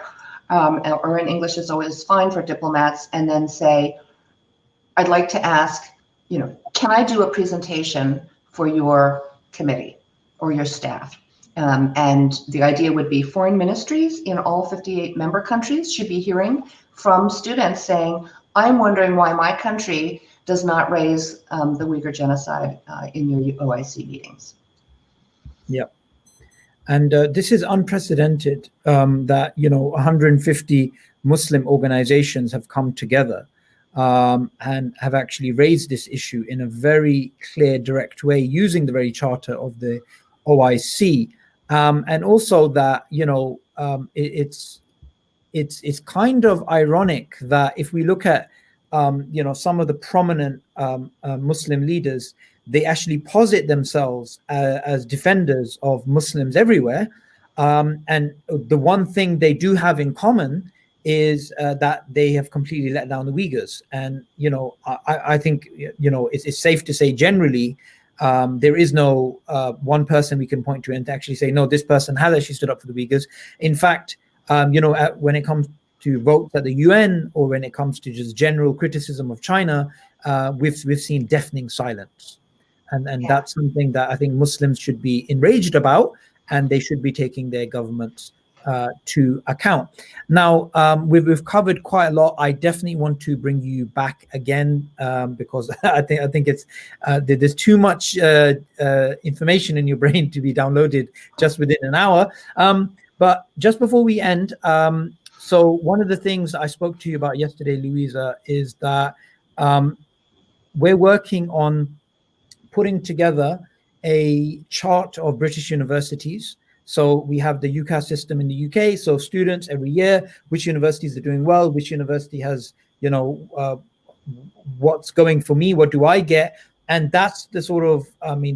or in English is always fine for diplomats, and then say, I'd like to ask, can I do a presentation for your committee or your staff? And the idea would be foreign ministries in all 58 member countries should be hearing from students saying, I'm wondering why my country does not raise the Uyghur genocide in your OIC meetings. Yeah. And this is unprecedented that, 150 Muslim organizations have come together and have actually raised this issue in a very clear, direct way, using the very charter of the OIC. And also that, it's kind of ironic that if we look at some of the prominent Muslim leaders, they actually posit themselves as defenders of Muslims everywhere, and the one thing they do have in common is that they have completely let down the Uyghurs. And I think it's safe to say generally there is no one person we can point to and actually say, no, this person has actually stood up for the Uyghurs. In fact, when it comes to votes at the UN, or when it comes to just general criticism of China, we've seen deafening silence, and that's something that I think Muslims should be enraged about, and they should be taking their governments to account. Now, we've covered quite a lot. I definitely want to bring you back again because I think it's there's too much information in your brain to be downloaded just within an hour. But just before we end, so one of the things I spoke to you about yesterday, Louisa, is that we're working on putting together a chart of British universities. So we have the UCAS system in the UK. So students every year, which universities are doing well, which university has, what's going for me, what do I get? And that's the sort of,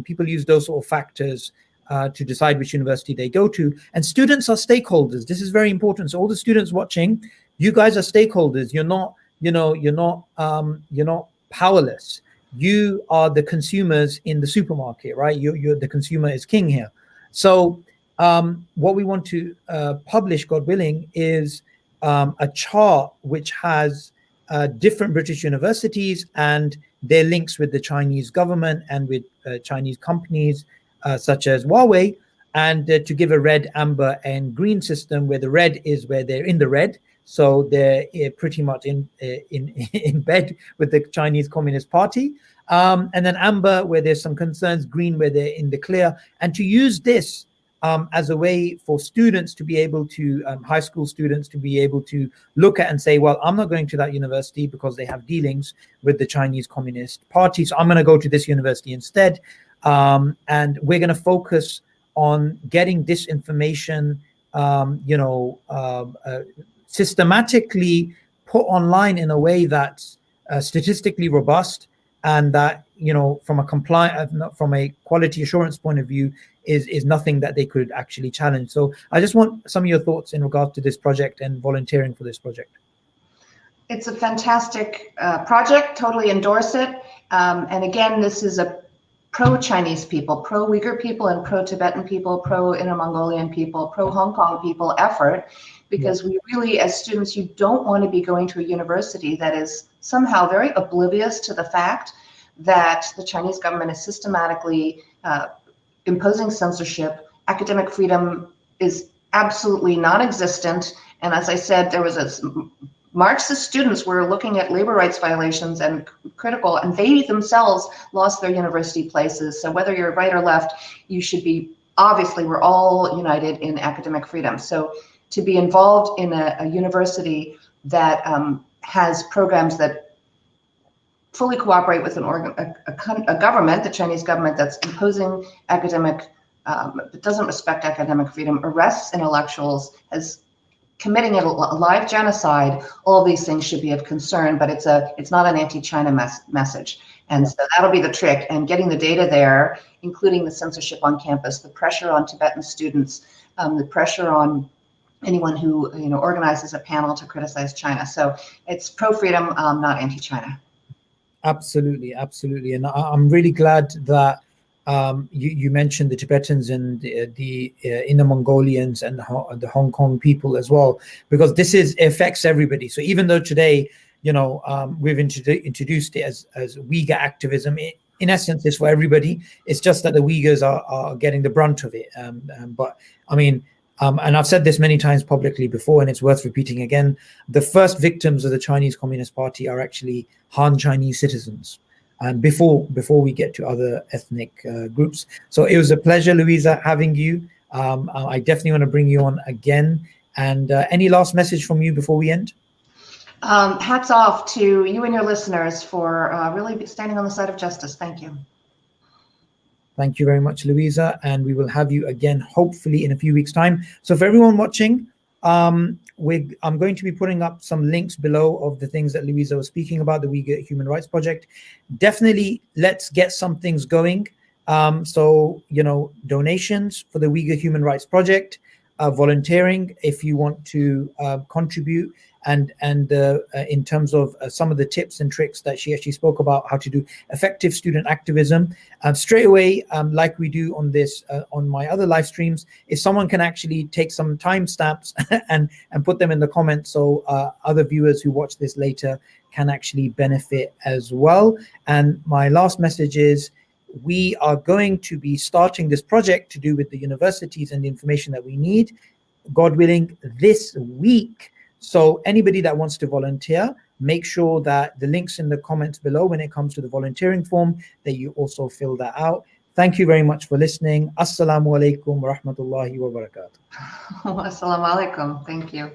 people use those sort of factors to decide which university they go to. And students are stakeholders. This is very important. So all the students watching, you guys are stakeholders. You're not powerless. You are the consumers in the supermarket, right? You're the consumer is king here. So what we want to publish, God willing, is a chart which has different British universities and their links with the Chinese government and with Chinese companies such as Huawei, and to give a red, amber, and green system, where the red is where they're in the red, so they're pretty much in bed with the Chinese Communist Party, and then amber where there's some concerns, green where they're in the clear, and to use this as a way for students to be able to, high school students to be able to look at and say, well, I'm not going to that university because they have dealings with the Chinese Communist Party, so I'm going to go to this university instead. And we're going to focus on getting this information, systematically put online in a way that's statistically robust, and that, from a quality assurance point of view, is nothing that they could actually challenge. So I just want some of your thoughts in regard to this project and volunteering for this project. It's a fantastic project, totally endorse it. And again, this is a pro-Chinese people, pro-Uyghur people, and pro-Tibetan people, pro-Inner Mongolian people, pro-Hong Kong people effort, because we really, as students, you don't want to be going to a university that is somehow very oblivious to the fact that the Chinese government is systematically imposing censorship. Academic freedom is absolutely non-existent. And as I said, there was Marxist students were looking at labor rights violations and critical, and they themselves lost their university places. So whether you're right or left, you should be, obviously, we're all united in academic freedom. So to be involved in a university that has programs that fully cooperate with a government, the Chinese government, that's imposing academic, doesn't respect academic freedom, arrests intellectuals, has committing a live genocide, all of these things should be of concern, but it's not an anti-China message. And so that'll be the trick, and getting the data there, including the censorship on campus, the pressure on Tibetan students, the pressure on anyone who organizes a panel to criticize China. So it's pro-freedom, not anti-China. Absolutely, absolutely. And I'm really glad that you mentioned the Tibetans and the Inner Mongolians and the Hong Kong people as well, because this affects everybody. So even though today, we've introduced it as Uyghur activism, in essence, it's for everybody. It's just that the Uyghurs are getting the brunt of it. But I mean, and I've said this many times publicly before, and it's worth repeating again, the first victims of the Chinese Communist Party are actually Han Chinese citizens. And before we get to other ethnic groups. So it was a pleasure, Louisa, having you. I definitely want to bring you on again. And any last message from you before we end? Hats off to you and your listeners for really standing on the side of justice. Thank you. Thank you very much, Louisa, and we will have you again hopefully in a few weeks' time. So for everyone watching, I'm going to be putting up some links below of the things that Louisa was speaking about, the Uyghur Human Rights Project. Definitely, let's get some things going. So, donations for the Uyghur Human Rights Project, volunteering if you want to contribute, and in terms of some of the tips and tricks that she actually spoke about, how to do effective student activism. Straight away, like we do on this, on my other live streams, if someone can actually take some timestamps and put them in the comments, so other viewers who watch this later can actually benefit as well. And my last message is, we are going to be starting this project to do with the universities and the information that we need, God willing, this week. So anybody that wants to volunteer, make sure that the links in the comments below when it comes to the volunteering form, that you also fill that out. Thank you very much for listening. Assalamu alaikum wa rahmatullahi wa barakatuh. Assalamu alaikum. Thank you.